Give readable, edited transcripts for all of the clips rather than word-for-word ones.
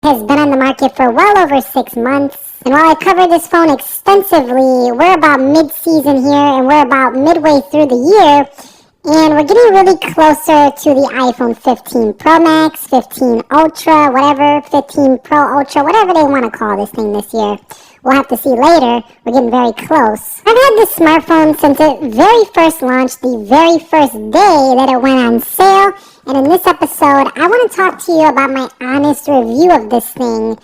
Has been on the market for well over 6 months. And while I covered this phone extensively, we're about mid-season here and we're about midway through the year. And we're getting really closer to the iPhone 15 Pro Max, 15 Ultra, whatever, 15 Pro Ultra, whatever they want to call this thing this year. We'll have to see later. We're getting very close. I've had this smartphone since it very first launched, the very first day that it went on sale. And in this episode, I want to talk to you about my honest review of this thing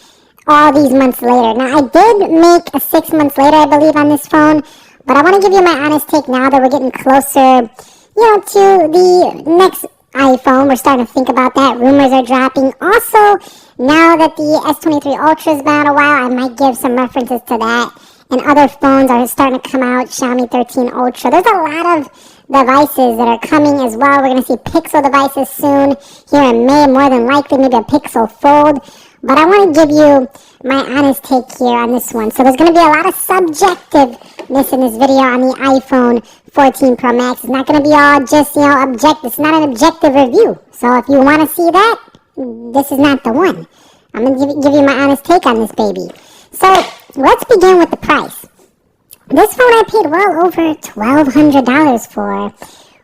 all these months later. Now, I did make a 6 months later, I believe, on this phone. But I want to give you my honest take now that we're getting closer, to the next iPhone. We're starting to think about that. Rumors are dropping. Also, now that the S23 Ultra's been out a while, I might give some references to that. And other phones are starting to come out. Xiaomi 13 Ultra. There's a lot of devices that are coming as well. We're going to see Pixel devices soon here in May, more than likely maybe a Pixel Fold. But I want to give you my honest take here on this one. So there's going to be a lot of subjectiveness in this video on the iPhone 14 Pro Max. It's not going to be all just, objective. It's not an objective review. So if you want to see that, this is not the one. I'm going to give you my honest take on this baby. So let's begin with the price. This phone I paid well over $1,200 for.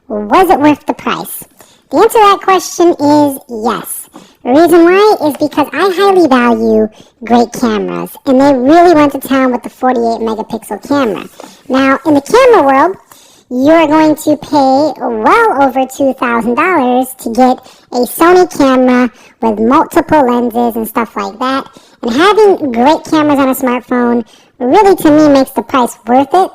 Was it worth the price? The answer to that question is yes. The reason why is because I highly value great cameras, and they really went to town with the 48 megapixel camera. Now, in the camera world, you're going to pay well over $2,000 to get a Sony camera with multiple lenses and stuff like that. And having great cameras on a smartphone really, to me, makes the price worth it.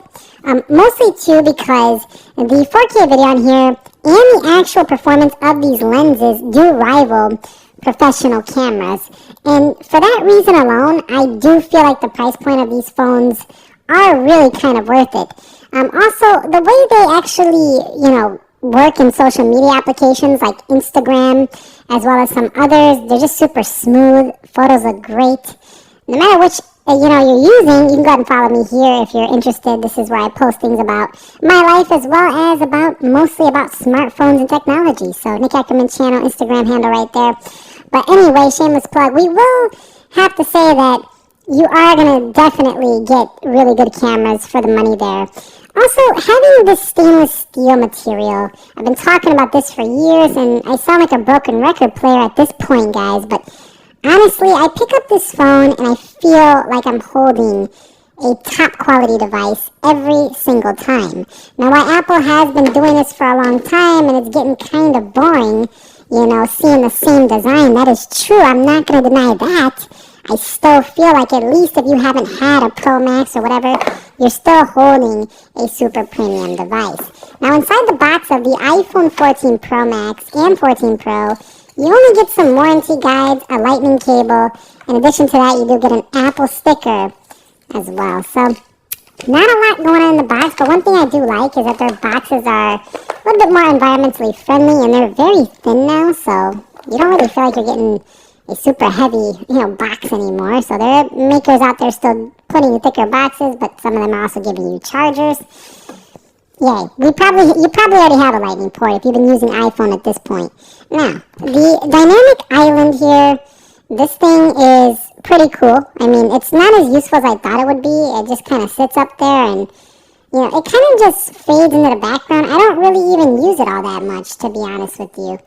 Mostly, too, because the 4K video on here and the actual performance of these lenses do rival professional cameras. And for that reason alone, I do feel like the price point of these phones are really kind of worth it. Also, the way they actually, work in social media applications like Instagram, as well as some others, they're just super smooth. Photos look great. No matter which you're using, you can go ahead and follow me here if you're interested. This is where I post things about my life as well as mostly about smartphones and technology. So Nick Ackerman channel, Instagram handle right there. But anyway, shameless plug. We will have to say that you are going to definitely get really good cameras for the money there. Also, having this stainless steel material, I've been talking about this for years, and I sound like a broken record player at this point, guys, but honestly, I pick up this phone and I feel like I'm holding a top quality device every single time. Now, while Apple has been doing this for a long time and it's getting kind of boring, seeing the same design, that is true. I'm not going to deny that. I still feel like at least if you haven't had a Pro Max or whatever, you're still holding a super premium device. Now, inside the box of the iPhone 14 Pro Max and 14 Pro, you only get some warranty guides, a lightning cable. In addition to that, you do get an Apple sticker as well. So, not a lot going on in the box, but one thing I do like is that their boxes are a little bit more environmentally friendly, and they're very thin now, so you don't really feel like you're getting a super heavy, box anymore. So there are makers out there still putting you thicker boxes, but some of them are also giving you chargers. Yay. You probably already have a lightning port if you've been using iPhone at this point. Now, the dynamic island here, this thing is pretty cool. I mean, it's not as useful as I thought it would be. It just kind of sits up there and, it kind of just fades into the background. I don't really even use it all that much, to be honest with you.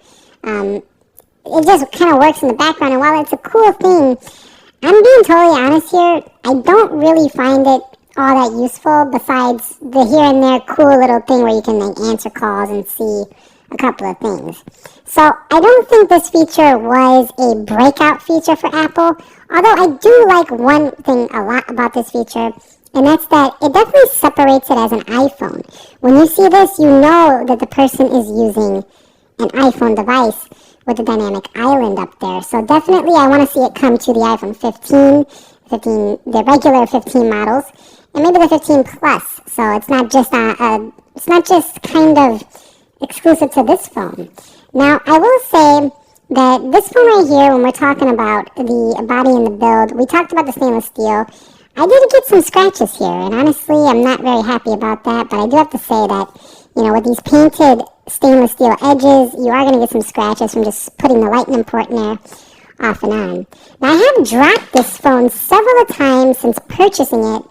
It just kind of works in the background, and while it's a cool thing, I'm being totally honest here, I don't really find it all that useful besides the here and there cool little thing where you can answer calls and see a couple of things. So I don't think this feature was a breakout feature for Apple, although I do like one thing a lot about this feature, and that's that it definitely separates it as an iPhone. When you see this, you know that the person is using an iPhone device with the dynamic island up there. So definitely I want to see it come to the iPhone 15, the regular 15 models, and maybe the 15 Plus. So it's not just kind of exclusive to this phone. Now, I will say that this phone right here, when we're talking about the body and the build, we talked about the stainless steel. I did get some scratches here, and honestly, I'm not very happy about that, but I do have to say that, with these painted stainless steel edges, you are going to get some scratches from just putting the lightning port in there. off and on. Now, I have dropped this phone several times since purchasing it,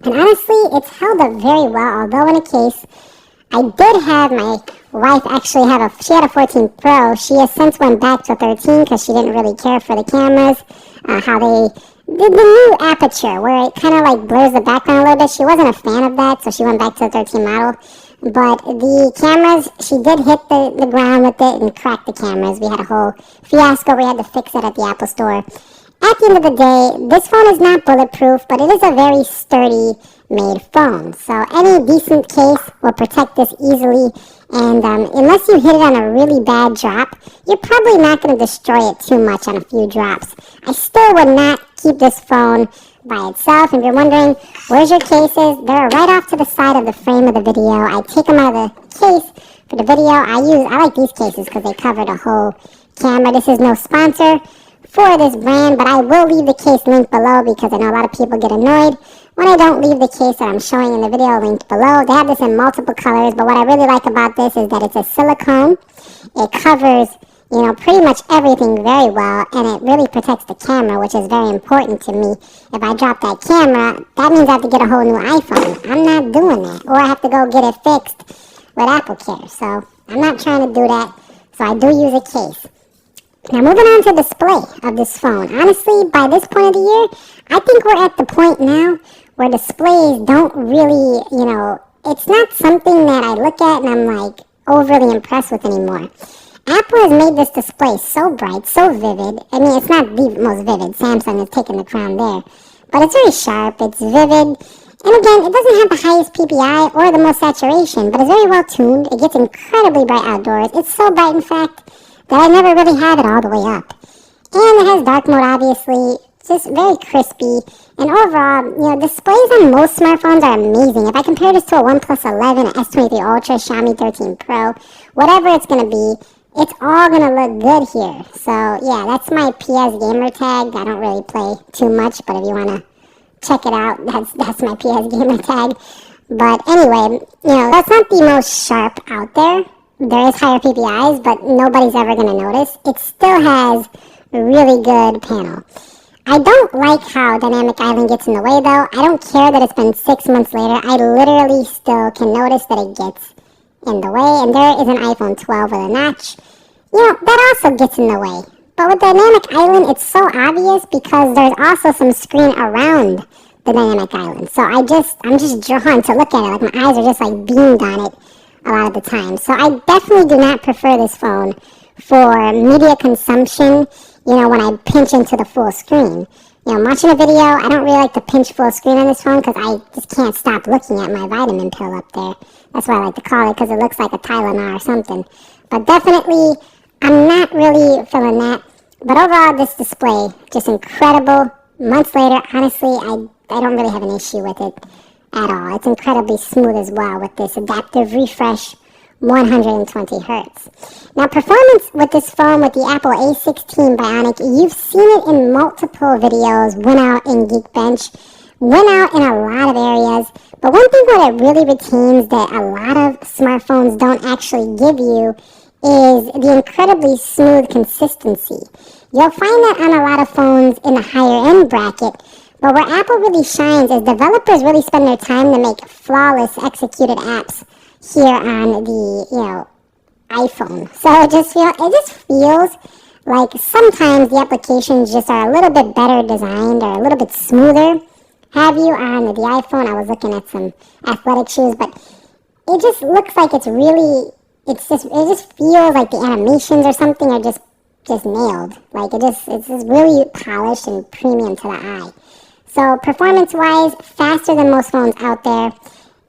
and honestly, it's held up very well, although in a case. I did have my wife actually she had a 14 Pro. She has since went back to 13 because she didn't really care for the cameras, how they did the new aperture where it kind of like blurs the background a little bit. She wasn't a fan of that, so she went back to the 13 model. But the cameras, she did hit the ground with it and crack the cameras. We had a whole fiasco. We had to fix it at the Apple store. At the end of the day, this phone is not bulletproof, but it is a very sturdy made phone. So any decent case will protect this easily. And unless you hit it on a really bad drop, you're probably not going to destroy it too much on a few drops. I still would not keep this phone by itself. If you're wondering, where's your cases? They're right off to the side of the frame of the video. I take them out of the case for the video. I like these cases because they cover the whole camera. This is no sponsor for this brand, but I will leave the case link below because I know a lot of people get annoyed when I don't leave the case that I'm showing in the video linked below. They have this in multiple colors, but what I really like about this is that it's a silicone. It covers, pretty much everything very well, and it really protects the camera, which is very important to me. If I drop that camera, that means I have to get a whole new iPhone. I'm not doing that, or I have to go get it fixed with AppleCare. So I'm not trying to do that, so I do use a case. Now, moving on to display of this phone. Honestly, by this point of the year, I think we're at the point now where displays don't really, it's not something that I look at and I'm like overly impressed with anymore. Apple has made this display so bright, so vivid. I mean, it's not the most vivid. Samsung has taken the crown there. But it's very sharp, it's vivid. And again, it doesn't have the highest PPI or the most saturation, but it's very well tuned. It gets incredibly bright outdoors. It's so bright, in fact, that I never really have it all the way up. And it has dark mode, obviously, just very crispy. And overall, displays on most smartphones are amazing. If I compare this to a OnePlus 11, an S23 Ultra, Xiaomi 13 Pro, whatever it's going to be, it's all going to look good here. So, yeah, that's my PS gamer tag. I don't really play too much, but if you want to check it out, that's my PS gamer tag. But anyway, that's not the most sharp out there. There is higher PPIs, but nobody's ever going to notice. It still has a really good panel. I don't like how Dynamic Island gets in the way, though. I don't care that it's been 6 months later. I literally still can notice that it gets in the way. And there is an iPhone 12 with a notch. That also gets in the way. But with Dynamic Island, it's so obvious because there's also some screen around the Dynamic Island. So I'm just drawn to look at it. Like, my eyes are just like beamed on it a lot of the time. So I definitely do not prefer this phone for media consumption, when I pinch into the full screen. I'm watching a video, I don't really like to pinch full screen on this phone because I just can't stop looking at my vitamin pill up there. That's why I like to call it, because it looks like a Tylenol or something. But definitely, I'm not really feeling that. But overall, this display, just incredible. Months later, honestly, I don't really have an issue with it at all. It's incredibly smooth as well with this adaptive refresh, 120 hertz. Now, performance with this phone, with the Apple A16 Bionic, you've seen it in multiple videos, went out in Geekbench, went out in a lot of areas. But one thing that it really retains that a lot of smartphones don't actually give you is the incredibly smooth consistency. You'll find that on a lot of phones in the higher end bracket. But where Apple really shines is developers really spend their time to make flawless executed apps here on the, iPhone. So it just feels like sometimes the applications just are a little bit better designed or a little bit smoother. Have you on the iPhone? I was looking at some athletic shoes, but it just looks like it just feels like the animations or something are just nailed. Like it's just really polished and premium to the eye. So performance-wise, faster than most phones out there.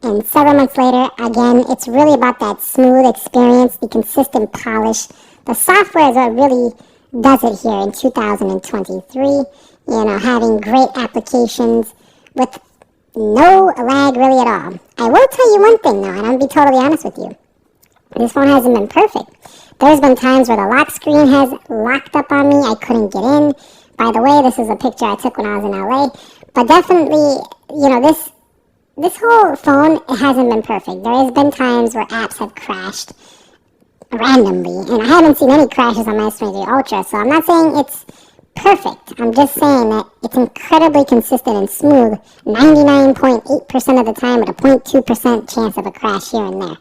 And several months later, again, it's really about that smooth experience, the consistent polish. The software is what really does it here in 2023. Having great applications with no lag really at all. I will tell you one thing, though, and I'll be totally honest with you. This phone hasn't been perfect. There's been times where the lock screen has locked up on me. I couldn't get in. By the way, this is a picture I took when I was in LA. But definitely, this whole phone hasn't been perfect. There has been times where apps have crashed randomly. And I haven't seen any crashes on my S23 Ultra. So I'm not saying it's perfect. I'm just saying that it's incredibly consistent and smooth 99.8% of the time with a 0.2% chance of a crash here and there.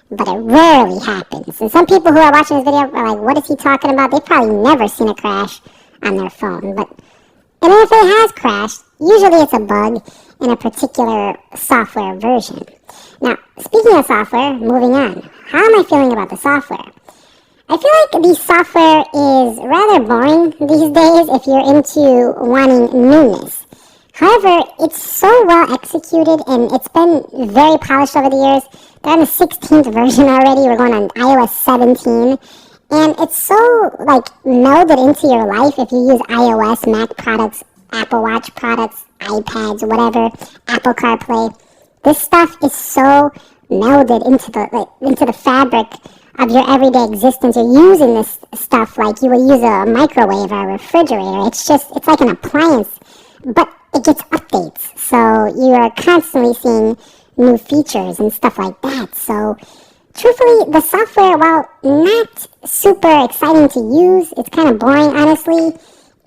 But it rarely happens. And some people who are watching this video are like, what is he talking about? They've probably never seen a crash on their phone. And if it has crashed, usually it's a bug in a particular software version. Now, speaking of software, moving on. How am I feeling about the software? I feel like the software is rather boring these days if you're into wanting newness. However, it's so well executed and it's been very polished over the years. They're on the 16th version already. We're going on iOS 17. And it's so, melded into your life if you use iOS, Mac products, Apple Watch products, iPads, whatever, Apple CarPlay. This stuff is so melded into the fabric of your everyday existence. You're using this stuff like you would use a microwave or a refrigerator. It's like an appliance, but it gets updates. So you are constantly seeing new features and stuff like that. So truthfully, the software, while not super exciting to use, it's kind of boring, honestly,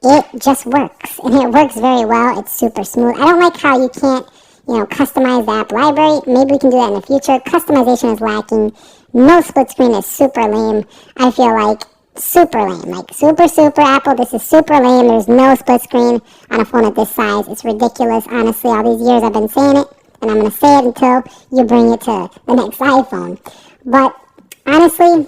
it just works. And it works very well. It's super smooth. I don't like how you can't, customize the app library. Maybe we can do that in the future. Customization is lacking. No split screen is super lame. I feel like super lame. Like super Apple, this is super lame. There's no split screen on a phone at this size. It's ridiculous. Honestly, all these years I've been saying it, and I'm going to say it until you bring it to the next iPhone. But honestly,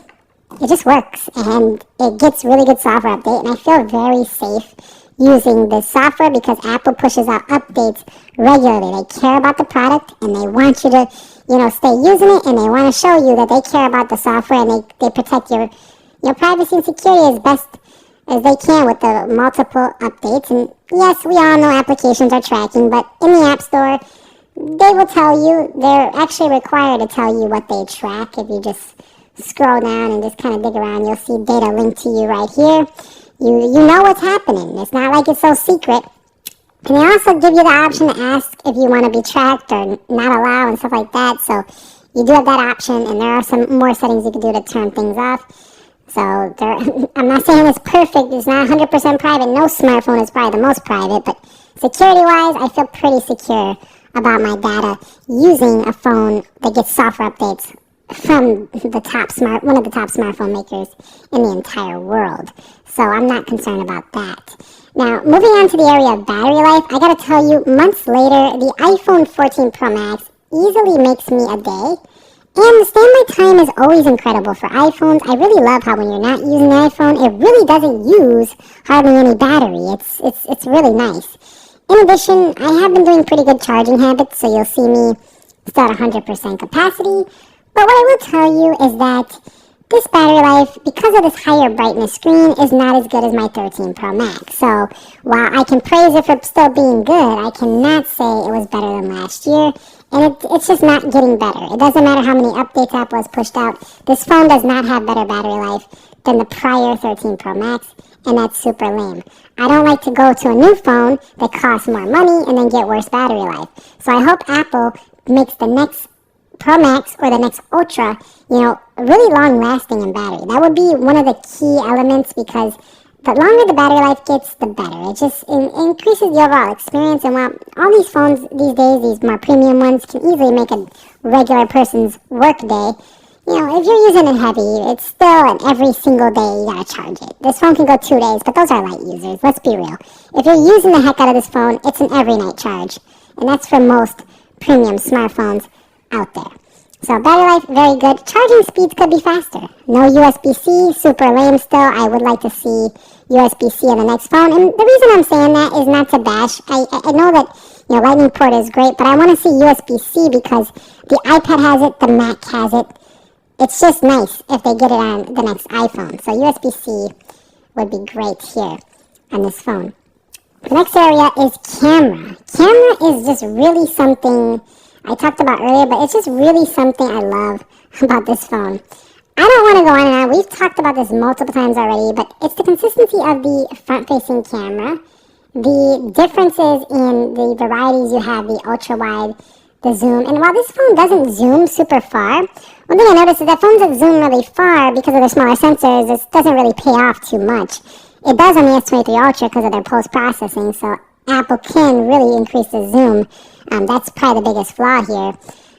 it just works, and it gets really good software update, and I feel very safe using this software because Apple pushes out updates regularly. They care about the product, and they want you to, stay using it, and they want to show you that they care about the software, and they protect your privacy and security as best as they can with the multiple updates. And yes, we all know applications are tracking, but in the App Store, they will tell you, they're actually required to tell you what they track. If you just scroll down and just kind of dig around, you'll see data linked to you right here. You know what's happening. It's not like it's so secret. And they also give you the option to ask if you want to be tracked or not allow and stuff like that. So you do have that option, and there are some more settings you can do to turn things off. So I'm not saying it's perfect. It's not 100% private. No smartphone is probably the most private, but security-wise, I feel pretty secure about my data using a phone that gets software updates from one of the top smartphone makers in the entire world. So I'm not concerned about that. Now, moving on to the area of battery life, I gotta tell you, months later, the iPhone 14 Pro Max easily makes me a day. And the standby time is always incredible for iPhones. I really love how when you're not using the iPhone, it really doesn't use hardly any battery. It's really nice. In addition, I have been doing pretty good charging habits, so you'll see me still at 100% capacity. But what I will tell you is that this battery life, because of this higher brightness screen, is not as good as my 13 Pro Max. So while I can praise it for still being good, I cannot say it was better than last year. And it's just not getting better. It doesn't matter how many updates Apple has pushed out. This phone does not have better battery life than the prior 13 Pro Max, and that's super lame. I don't like to go to a new phone that costs more money and then get worse battery life. So I hope Apple makes the next Pro Max or the next Ultra, really long lasting in battery. That would be one of the key elements, because the longer the battery life gets, the better. It just increases the overall experience. And while all these phones these days, these more premium ones, can easily make a regular person's work day, if you're using it heavy, it's still an every single day you gotta charge it. This phone can go 2 days, but those are light users. Let's be real. If you're using the heck out of this phone, it's an every night charge. And that's for most premium smartphones out there. So battery life, very good. Charging speeds could be faster. No USB-C, super lame still. I would like to see USB-C in the next phone. And the reason I'm saying that is not to bash. I know that Lightning port is great, but I want to see USB-C because the iPad has it, the Mac has it. It's just nice if they get it on the next iPhone. So USB-C would be great here on this phone. The next area is camera. Camera is just really something I talked about earlier, but it's just really something I love about this phone. I don't want to go on and on. We've talked about this multiple times already, but it's the consistency of the front-facing camera, the differences in the varieties you have, the ultra-wide, the zoom. And while this phone doesn't zoom super far, one thing I noticed is that phones that zoom really far, because of their smaller sensors, it doesn't really pay off too much. It does on the S23 Ultra because of their post-processing, so Apple can really increase the zoom. That's probably the biggest flaw here.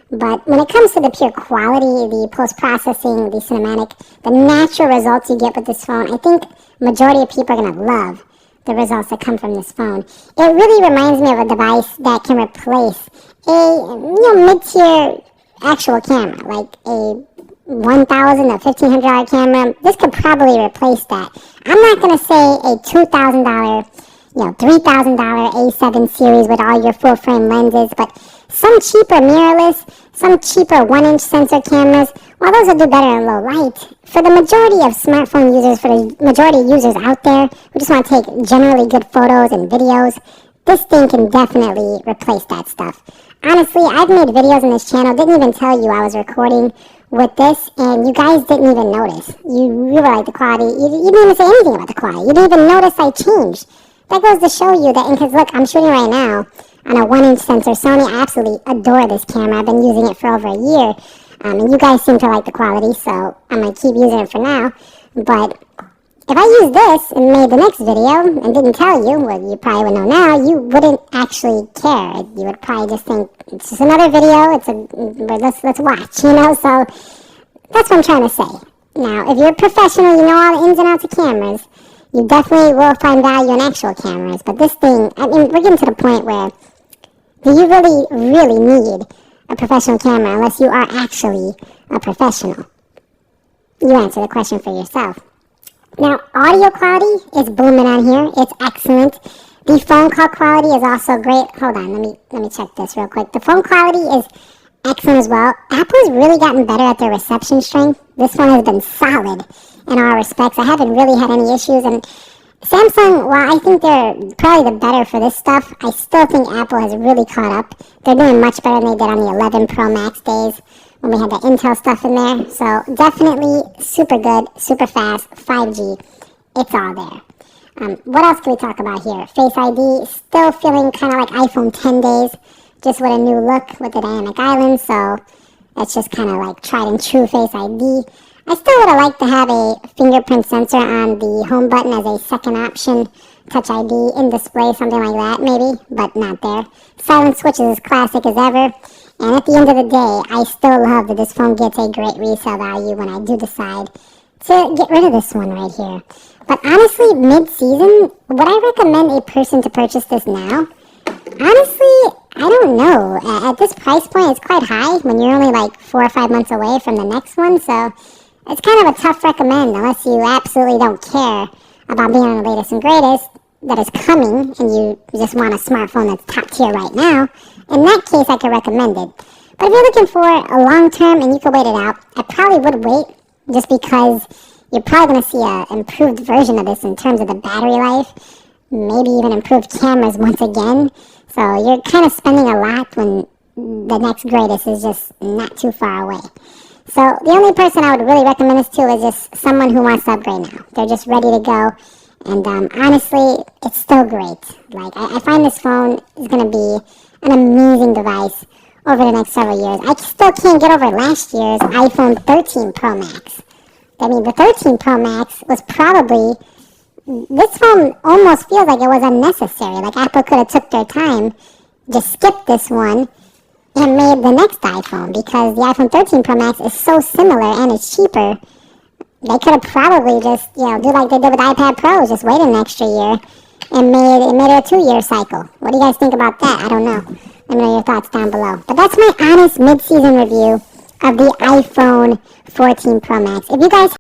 But when it comes to the pure quality, the post-processing, the cinematic, the natural results you get with this phone, I think majority of people are going to love the results that come from this phone. It really reminds me of a device that can replace a mid-tier actual camera, like a $1,000 or $1,500 camera. This could probably replace that. I'm not going to say a $2,000, $3,000 A7 series with all your full-frame lenses, but some cheaper mirrorless, some cheaper 1-inch sensor cameras, well, those will do better in low light. For the majority of smartphone users, for the majority of users out there who just want to take generally good photos and videos, this thing can definitely replace that stuff. Honestly, I've made videos on this channel, didn't even tell you I was recording with this, and you guys didn't even notice. You were like, the quality, you didn't even say anything about the quality. You didn't even notice I changed. That goes to show you that, because look, I'm shooting right now on a 1-inch sensor Sony. I absolutely adore this camera. I've been using it for over a year, and you guys seem to like the quality, so I'm going to keep using it for now. But if I used this and made the next video and didn't tell you, well, you probably would know now, you wouldn't actually care. You would probably just think, it's just another video, let's watch, so that's what I'm trying to say. Now, if you're a professional, you know all the ins and outs of cameras, you definitely will find value in actual cameras. But this thing, we're getting to the point where, do you really need a professional camera unless you are actually a professional? You answer the question for yourself. Now, audio quality is booming on here. It's excellent. The phone call quality is also great. Hold on, let me check this real quick. The phone quality is excellent as well. Apple's really gotten better at their reception strength. This one has been solid in all respects. I haven't really had any issues. And Samsung, while I think they're probably the better for this stuff, I still think Apple has really caught up. They're doing much better than they did on the 11 Pro Max days when we had the Intel stuff in there. So definitely super good, super fast, 5G. It's all there. What else can we talk about here? Face ID, still feeling kind of like iPhone 10 days, just with a new look with the dynamic island. So it's just kind of like tried and true Face ID. I still would have liked to have a fingerprint sensor on the home button as a second option. Touch ID in display, something like that maybe, but not there. Silent switch is as classic as ever. And at the end of the day, I still love that this phone gets a great resale value when I do decide to get rid of this one right here. But honestly, mid-season, would I recommend a person to purchase this now? Honestly, I don't know. At this price point, it's quite high when you're only like 4 or 5 months away from the next one. So it's kind of a tough recommend unless you absolutely don't care about being on the latest and greatest that is coming and you just want a smartphone that's top tier right now. In that case, I could recommend it. But if you're looking for a long term and you can wait it out, I probably would wait just because you're probably going to see an improved version of this in terms of the battery life, maybe even improved cameras once again. So you're kind of spending a lot when the next greatest is just not too far away. So the only person I would really recommend this to is just someone who wants to upgrade now. They're just ready to go. And honestly, it's still great. Like I find this phone is going to be an amazing device over the next several years. I still can't get over last year's iPhone 13 Pro Max. I mean, the 13 Pro Max was probably, this phone almost feels like it was unnecessary. Like Apple could have took their time, just skipped this one, and made the next iPhone, because the iPhone 13 Pro Max is so similar and it's cheaper. They could have probably just, do like they did with iPad Pro, just wait an extra year and made it a 2-year cycle. What do you guys think about that? I don't know. Let me know your thoughts down below. But that's my honest mid-season review of the iPhone 14 Pro Max. If you guys